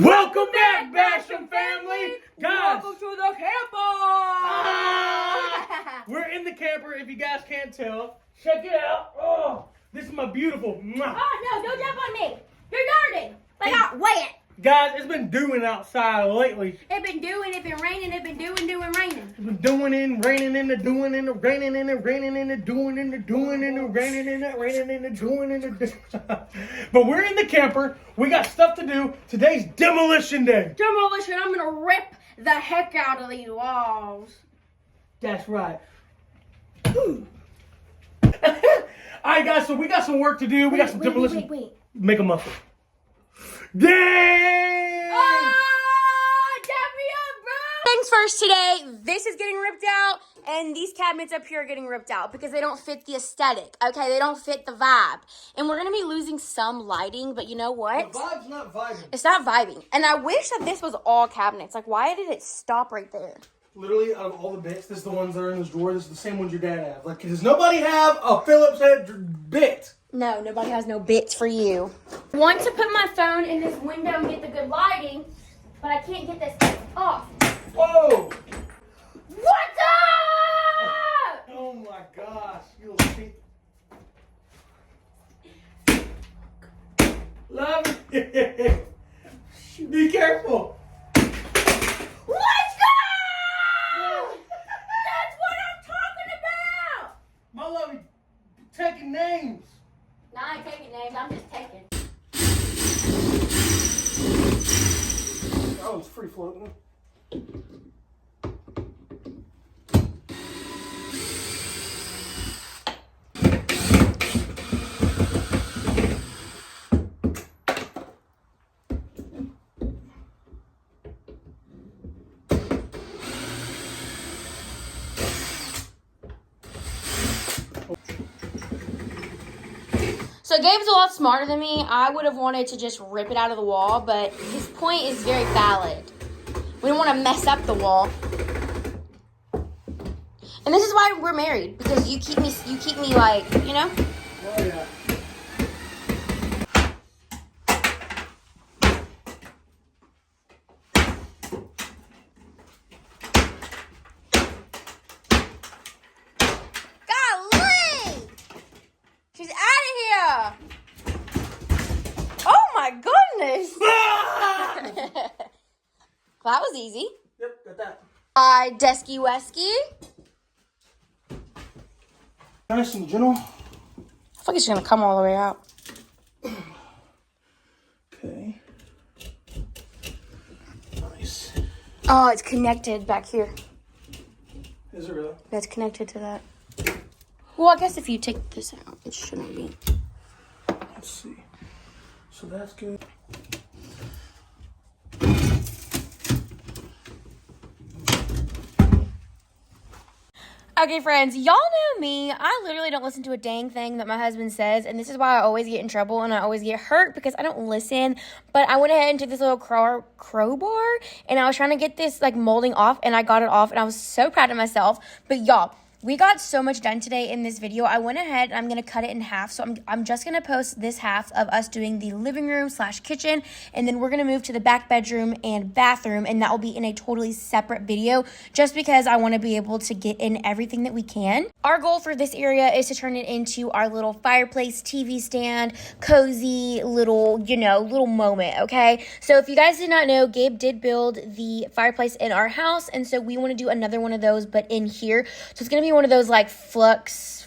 Welcome back, Basham family! Guys, Welcome to the camper! we're in the camper, if you guys can't tell. Check it out. Oh, this is my beautiful... Oh, no, don't jump on me. You're dirty. I got wet. Guys, it's been doing outside lately. It's been raining, it's been raining. It's been doing and raining and doing and raining and raining and doing and doing and raining and raining and doing and But we're in the camper. We got stuff to do. Today's demolition day. Demolition, I'm going to rip the heck out of these walls. That's right. All right, guys, so we got some work to do. We got some demolition. Wait. Make a muffin. Dang! Things first today, this is getting ripped out, and these cabinets up here are getting ripped out because they don't fit the aesthetic, okay? They don't fit the vibe. And we're going to be losing some lighting, but you know what? The vibe's not vibing. It's not vibing. And I wish that this was all cabinets. Like, why did it stop right there? Literally, out of all the bits, this is the ones that are in this drawer. This is the same ones your dad has. Like, does nobody have a Phillips head bit? No, nobody has no bits for you. I want to put my phone in this window and get the good lighting, but I can't get this off. Whoa! What's up? Oh my gosh, you'll see. Love it. Be careful. Let's go! That's what I'm talking about! My lovey, taking names. No, I ain't taking names, I'm just taking. Oh, it's free floating. So Gabe's a lot smarter than me. I would have wanted to just rip it out of the wall, but his point is very valid. We don't want to mess up the wall. And this is why we're married, because you keep me like, you know? Oh yeah. Golly! She's out of here! Oh my goodness! Well, that was easy. Yep, got that. Desky Wesky. Nice and gentle. I feel like it's gonna come all the way out. Okay. Nice. Oh, it's connected back here. Is it really? That's connected to that. Well, I guess if you take this out, it shouldn't be. Let's see. So that's good. Okay, friends, y'all know me. I literally don't listen to a dang thing that my husband says, and this is why I always get in trouble and I always get hurt because I don't listen. But I went ahead and took this little crowbar, and I was trying to get this like molding off, and I got it off, and I was so proud of myself. But y'all, we got so much done today in this video. I went ahead and I'm going to cut it in half. So I'm just going to post this half of us doing the living room / kitchen. And then we're going to move to the back bedroom and bathroom. And that will be in a totally separate video just because I want to be able to get in everything that we can. Our goal for this area is to turn it into our little fireplace, TV stand, cozy little, little moment. Okay. So if you guys did not know, Gabe did build the fireplace in our house. And so we want to do another one of those, but in here. So it's going to be one of those like flux,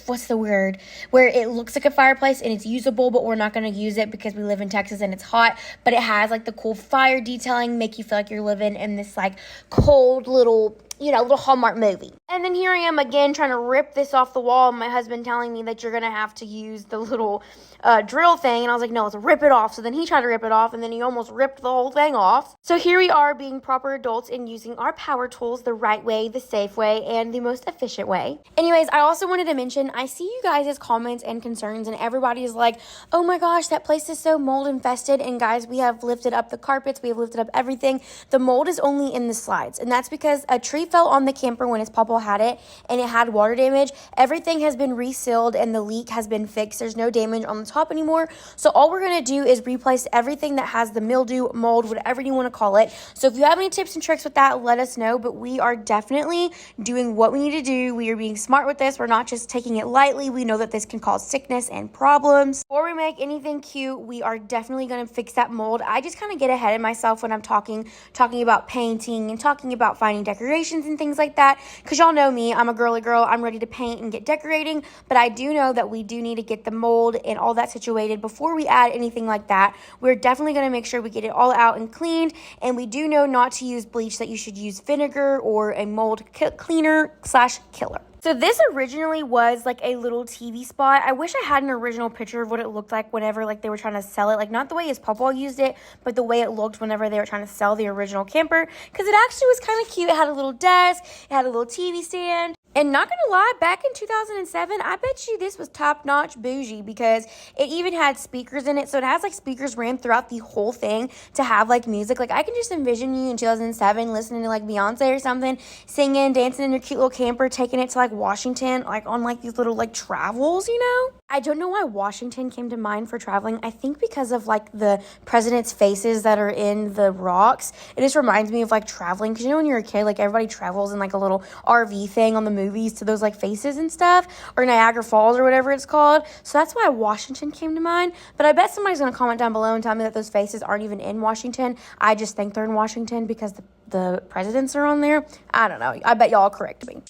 what's the word, where it looks like a fireplace and it's usable, but we're not going to use it because we live in Texas and it's hot, but it has like the cool fire detailing, make you feel like you're living in this like cold little Hallmark movie. And then here I am again trying to rip this off the wall. My husband telling me that you're going to have to use the little drill thing. And I was like, no, let's rip it off. So then he tried to rip it off, and then he almost ripped the whole thing off. So here we are being proper adults and using our power tools the right way, the safe way, and the most efficient way. Anyways, I also wanted to mention, I see you guys' comments and concerns, and everybody is like, oh my gosh, that place is so mold infested. And guys, we have lifted up the carpets. We have lifted up everything. The mold is only in the slides. And that's because a tree fell on the camper when his pawpaw had it, and it had water damage. Everything has been resealed and the leak has been fixed. There's no damage on the top anymore. So all we're going to do is replace everything that has the mildew, mold, whatever you want to call it. So if you have any tips and tricks with that, let us know. But we are definitely doing what we need to do. We are being smart with this. We're not just taking it lightly. We know that this can cause sickness and problems. Before we make anything cute, we are definitely going to fix that mold. I just kind of get ahead of myself when I'm talking about painting and talking about finding decorations and things like that, because y'all know me, I'm a girly girl. I'm ready to paint and get decorating, but I do know that we do need to get the mold and all that situated before we add anything like that. We're definitely going to make sure we get it all out and cleaned, and we do know not to use bleach, that you should use vinegar or a mold cleaner / killer. So this originally was like a little TV spot. I wish I had an original picture of what it looked like whenever like they were trying to sell it. Like not the way his pawpaw used it, but the way it looked whenever they were trying to sell the original camper. Because it actually was kind of cute. It had a little desk. It had a little TV stand. And not gonna lie, back in 2007, I bet you this was top-notch bougie, because it even had speakers in it. So it has like speakers ran throughout the whole thing to have like music. Like I can just envision you in 2007 listening to like Beyonce or something, singing, dancing in your cute little camper, taking it to like Washington, like on like these little like travels, you know? I don't know why Washington came to mind for traveling. I think because of like the president's faces that are in the rocks. It just reminds me of like traveling, because you know when you're a kid, like everybody travels in like a little RV thing on the movies to those like faces and stuff, or Niagara Falls or whatever it's called. So that's why Washington came to mind. But I bet somebody's going to comment down below and tell me that those faces aren't even in Washington. I just think they're in Washington because the presidents are on there. I don't know. I bet y'all correct me.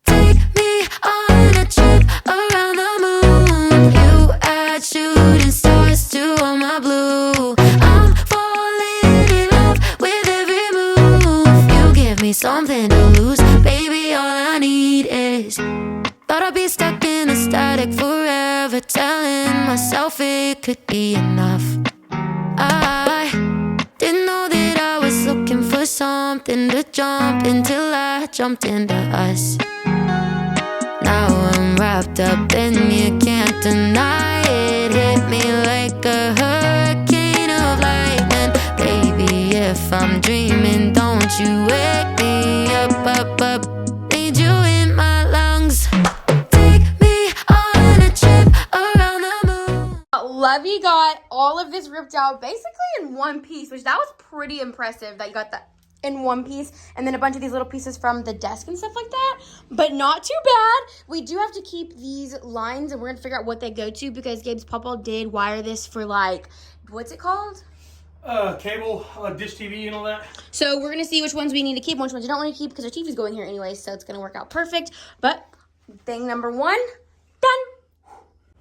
Take me on a trip around the moon. You add shooting stars to all my blue. I'm falling in love with every move. You give me something to lose, baby. All I need is. Thought I'd be stuck in the static forever, telling myself it could be enough. I didn't know that I was looking for something to jump until I jumped into us. Now I'm wrapped up and you can't deny it. Hit me like a hurricane of lightning. Baby, if I'm dreaming, don't you wake me up, up, up. Need you in my lungs. Take me on a trip around the moon. Levy got all of this ripped out basically in one piece, which that was pretty impressive that you got that in one piece, and then a bunch of these little pieces from the desk and stuff like that, but not too bad. We do have to keep these lines, and we're gonna figure out what they go to, because Gabe's pawpaw did wire this for like, what's it called? Cable, dish TV and all that. So we're gonna see which ones we need to keep, which ones you don't want to keep, because our TV's going here anyway, so it's gonna work out perfect. But thing number one, done.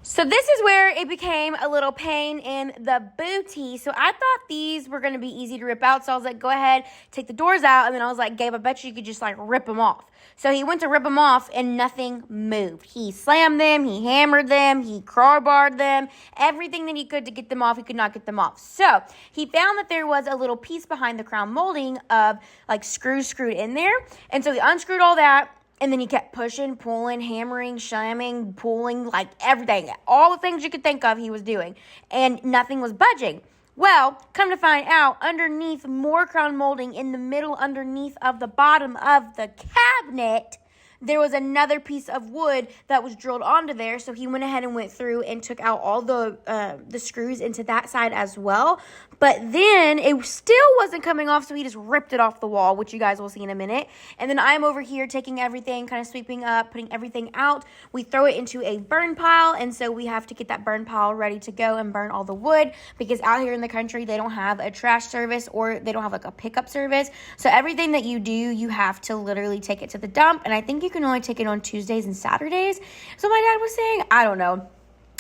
So this is where it became a little pain in the booty. So I thought these were going to be easy to rip out. So I was like, go ahead, take the doors out. And then I was like, Gabe, I bet you could just like rip them off. So he went to rip them off and nothing moved. He slammed them, he hammered them, he crowbarred them, everything that he could to get them off. He could not get them off. So he found that there was a little piece behind the crown molding of like screws screwed in there. And so he unscrewed all that. And then he kept pushing, pulling, hammering, slamming, pulling, like everything. All the things you could think of he was doing. And nothing was budging. Well, come to find out, underneath more crown molding, in the middle, underneath of the bottom of the cabinet, there was another piece of wood that was drilled onto there. So he went ahead and went through and took out all the screws into that side as well. But then it still wasn't coming off, so he just ripped it off the wall, which you guys will see in a minute. And then I'm over here taking everything, kind of sweeping up, putting everything out. We throw it into a burn pile, and so we have to get that burn pile ready to go and burn all the wood, because out here in the country, they don't have a trash service, or they don't have like a pickup service. So everything that you do, you have to literally take it to the dump, and I think you can only take it on Tuesdays and Saturdays. So my dad was saying, I don't know.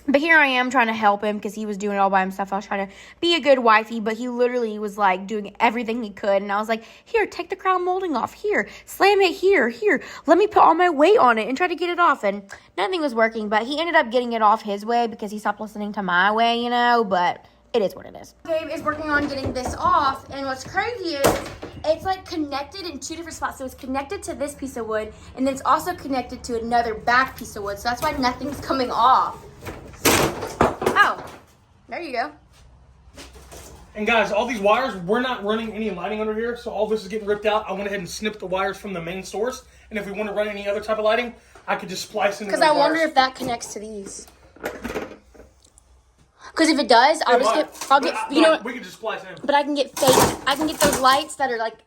But here I am trying to help him, because he was doing it all by himself. I was trying to be a good wifey, but he literally was like doing everything he could. And I was like, here, take the crown molding off. Here, slam it here. Here, let me put all my weight on it and try to get it off. And nothing was working, but he ended up getting it off his way because he stopped listening to my way, you know, but it is what it is. Gabe is working on getting this off, and what's crazy is it's like connected in two different spots. So it's connected to this piece of wood, and then it's also connected to another back piece of wood. So that's why nothing's coming off. Oh, there you go. And guys, all these wires, we're not running any lighting under here, so all this is getting ripped out. I went ahead and snipped the wires from the main source, and if we want to run any other type of lighting, I could just splice into those Because I wonder wires. if that connects to these. Because if it does, I'll just we could just splice in. But I can get I can get those lights that are like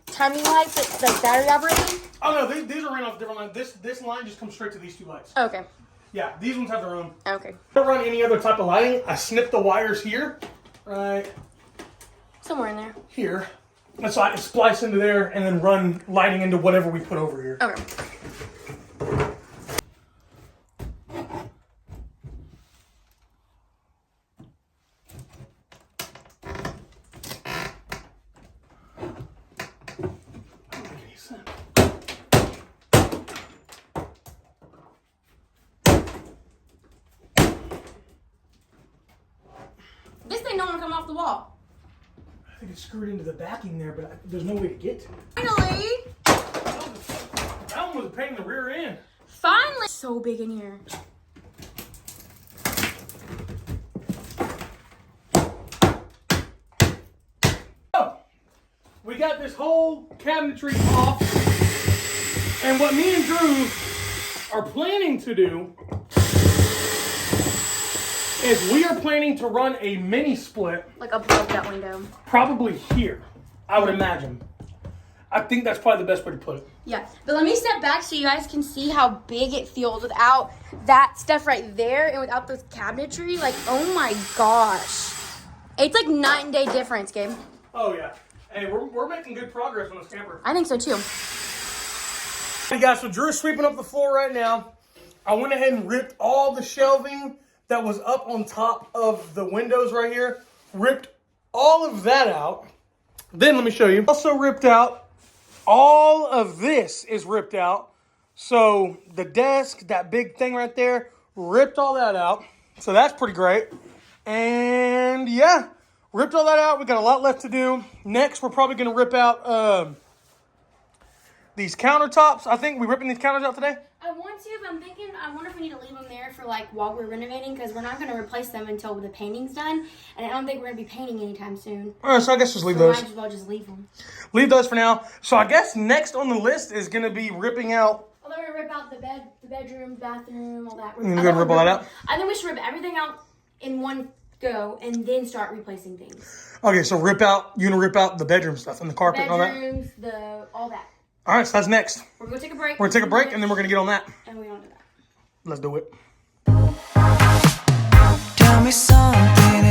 timing lights, that's battery operated. Oh no, these are ran off different lines. This line just comes straight to these two lights. Okay. Yeah, these ones have their own. Okay. If I run any other type of lighting, I snip the wires here, right Somewhere in there. here. And so I can splice into there and then run lighting into whatever we put over here. Okay. This thing don't want to come off the wall. I think it's screwed into the backing there, but there's no way to get to it. Finally! That one was a pain in the rear end. Finally! So big in here. Oh, we got this whole cabinetry off. And what me and Drew are planning to do is we are planning to run a mini split. Like above that window. Probably here, I would imagine. I think that's probably the best way to put it. Yeah, but let me step back so you guys can see how big it feels without that stuff right there and without those cabinetry. Like, oh my gosh. It's like night and day difference, Gabe. Oh yeah. Hey, we're making good progress on this camper. I think so too. Hey guys, so Drew's sweeping up the floor right now. I went ahead and ripped all the shelving that was up on top of the windows right here. Ripped all of that out. Then let me show you. Also ripped out, all of this is ripped out. So the desk, that big thing right there, ripped all that out. So that's pretty great. And yeah, ripped all that out. We got a lot left to do. Next, we're probably going to rip out these countertops. I think we're ripping these counters out today. I want to, but I'm thinking, I wonder if we need to leave them there for like while we're renovating, because we're not going to replace them until the painting's done, and I don't think we're going to be painting anytime soon. All right, so I guess just leave So those. might as well just leave them. Leave those for now. So I guess next on the list is going to be ripping out. Well, then we're going to rip out the bedroom, bathroom, all that. You're going to rip all that out? I think we should rip everything out in one go and then start replacing things. Okay, so you're going to rip out the bedroom stuff and the carpet and all that? Bedrooms, all that. All right, so that's next. We're going to take a break. We're going to take a break and then we're going to get on that. And we don't do that. Let's do it. Tell me something